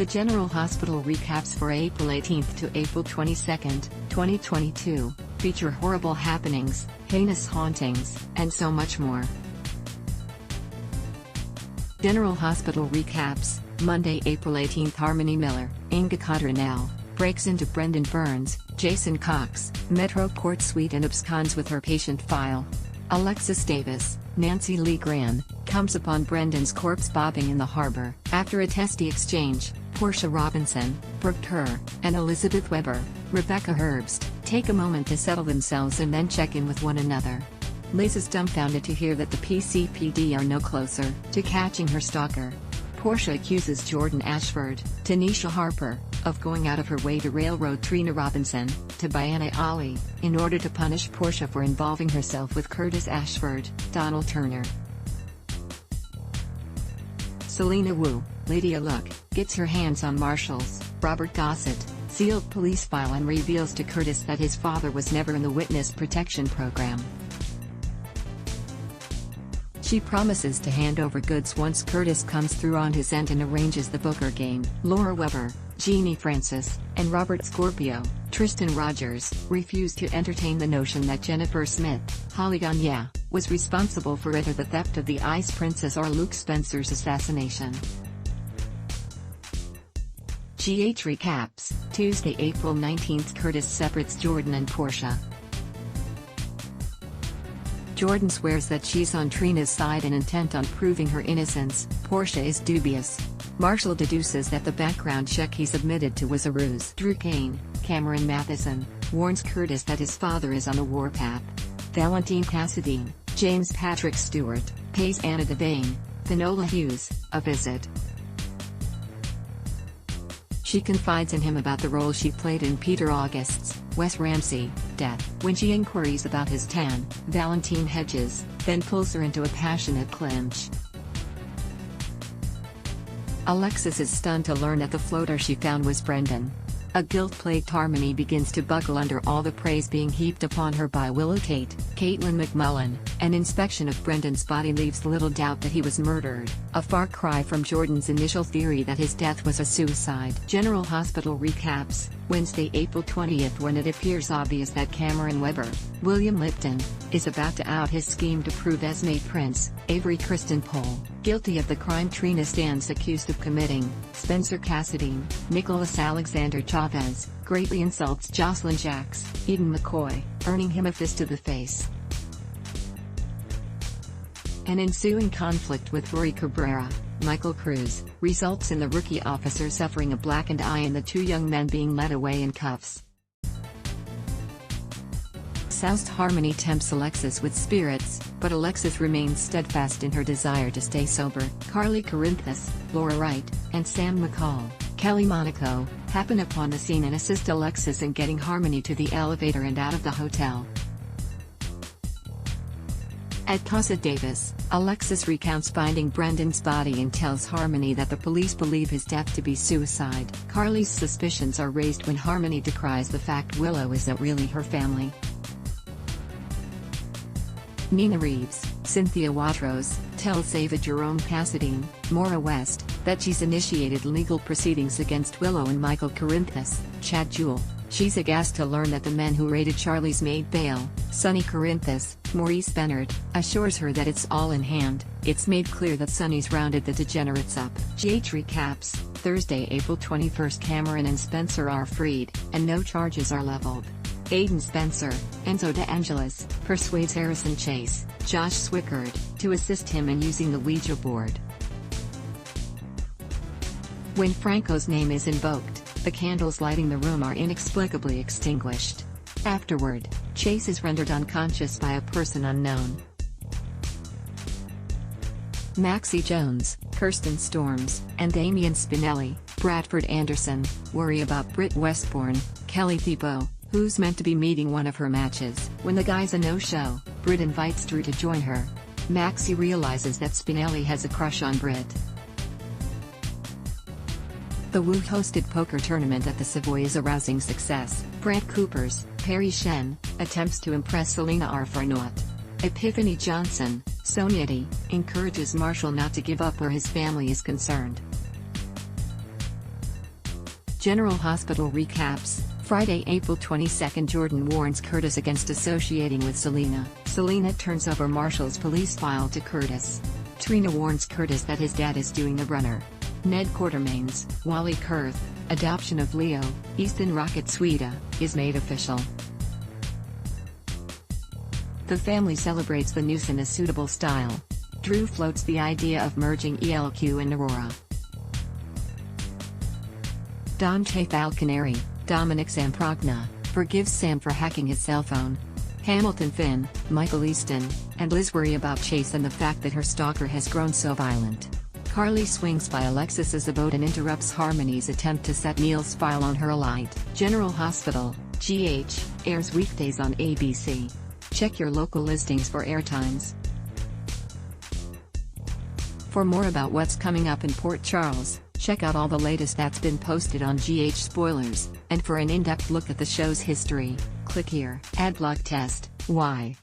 The General Hospital recaps for April 18 to April 22, 2022, feature horrible happenings, heinous hauntings, and so much more. General Hospital recaps, Monday, April 18. Harmony Miller, Inga Cotronell, breaks into Brendan Burns, Jason Cox, Metro Court Suite and absconds with her patient file. Alexis Davis, Nancy Lee Gran, comes upon Brendan's corpse bobbing in the harbor. After a testy exchange, Portia Robinson, Brooke Kerr, and Elizabeth Weber, Rebecca Herbst, take a moment to settle themselves and then check in with one another. Liz is dumbfounded to hear that the PCPD are no closer to catching her stalker. Portia accuses Jordan Ashford, Tanisha Harper, of going out of her way to railroad Trina Robinson, to Bayana Ali, in order to punish Portia for involving herself with Curtis Ashford, Donald Turner. Selena Wu, Lydia Luck, gets her hands on Marshall's, Robert Gossett, sealed police file and reveals to Curtis that his father was never in the witness protection program. She promises to hand over goods once Curtis comes through on his end and arranges the Booker game. Laura Weber, Jeannie Francis, and Robert Scorpio, Tristan Rogers, refuse to entertain the notion that Jennifer Smith, Holly Gagne, was responsible for either the theft of the Ice Princess or Luke Spencer's assassination. GH recaps, Tuesday, April 19. Curtis separates Jordan and Portia. Jordan swears that she's on Trina's side and intent on proving her innocence. Portia is dubious. Marshall deduces that the background check he submitted to was a ruse. Drew Kane, Cameron Matheson, warns Curtis that his father is on the warpath. Valentine Cassadine, James Patrick Stewart, pays Anna Devane, Finola Hughes, a visit. She confides in him about the role she played in Peter August's, Wes Ramsey, death. When she inquires about his tan, Valentine hedges, then pulls her into a passionate clinch. Alexis is stunned to learn that the floater she found was Brendan. A guilt-plagued Harmony begins to buckle under all the praise being heaped upon her by Willow Tate, Caitlin McMullen. An inspection of Brendan's body leaves little doubt that he was murdered, a far cry from Jordan's initial theory that his death was a suicide. General Hospital recaps, Wednesday, April 20, when it appears obvious that Cameron Weber, William Lipton, is about to out his scheme to prove Esme Prince, Avery Kristen Pohl, guilty of the crime Trina stands accused of committing. Spencer Cassadine, Nicholas Alexander Chavez, greatly insults Jocelyn Jacks, Eden McCoy, earning him a fist to the face. An ensuing conflict with Rory Cabrera, Michael Cruz, results in the rookie officer suffering a blackened eye and the two young men being led away in cuffs. Soused Harmony tempts Alexis with spirits, but Alexis remains steadfast in her desire to stay sober. Carly Corinthus, Laura Wright, and Sam McCall, Kelly Monaco, happen upon the scene and assist Alexis in getting Harmony to the elevator and out of the hotel. At Casa Davis, Alexis recounts finding Brendan's body and tells Harmony that the police believe his death to be suicide. Carly's suspicions are raised when Harmony decries the fact Willow isn't really her family. Nina Reeves, Cynthia Watros, tells Ava Jerome Cassadine, Maura West, that she's initiated legal proceedings against Willow and Michael Corinthus, Chad Jewell. She's aghast to learn that the men who raided Charlie's maid bail, Sonny Corinthus, Maurice Bennard, assures her that it's all in hand. It's made clear that Sonny's rounded the degenerates up. GH recaps, Thursday, April 21. Cameron and Spencer are freed, and no charges are leveled. Aiden Spencer, Enzo De Angelis, persuades Harrison Chase, Josh Swickard, to assist him in using the Ouija board. When Franco's name is invoked, the candles lighting the room are inexplicably extinguished. Afterward, Chase is rendered unconscious by a person unknown. Maxie Jones, Kirsten Storms, and Damian Spinelli, Bradford Anderson, worry about Britt Westbourne, Kelly Thibault, who's meant to be meeting one of her matches. When the guy's a no-show, Britt invites Drew to join her. Maxie realizes that Spinelli has a crush on Britt. The Wu-hosted poker tournament at the Savoy is a rousing success. Brad Coopers, Perry Shen, attempts to impress Selena Arfornot. Epiphany Johnson, Sonia D, encourages Marshall not to give up where his family is concerned. General Hospital recaps. Friday, April 22, Jordan warns Curtis against associating with Selena. Selena turns over Marshall's police file to Curtis. Trina warns Curtis that his dad is doing the runner. Ned Quartermain's Wally Kurth adoption of Leo, Easton Rocket Suida, is made official. The family celebrates the news in a suitable style. Drew floats the idea of merging ELQ and Aurora. Dante Falconeri, Dominic Zamprogna, forgives Sam for hacking his cell phone. Hamilton Finn, Michael Easton, and Liz worry about Chase and the fact that her stalker has grown so violent. Carly swings by Alexis's abode and interrupts Harmony's attempt to set Neil's file on her alight. General Hospital, GH, airs weekdays on ABC. Check your local listings for airtimes. For more about what's coming up in Port Charles, check out all the latest that's been posted on GH Spoilers, and for an in-depth look at the show's history, click here. Adblock test, why?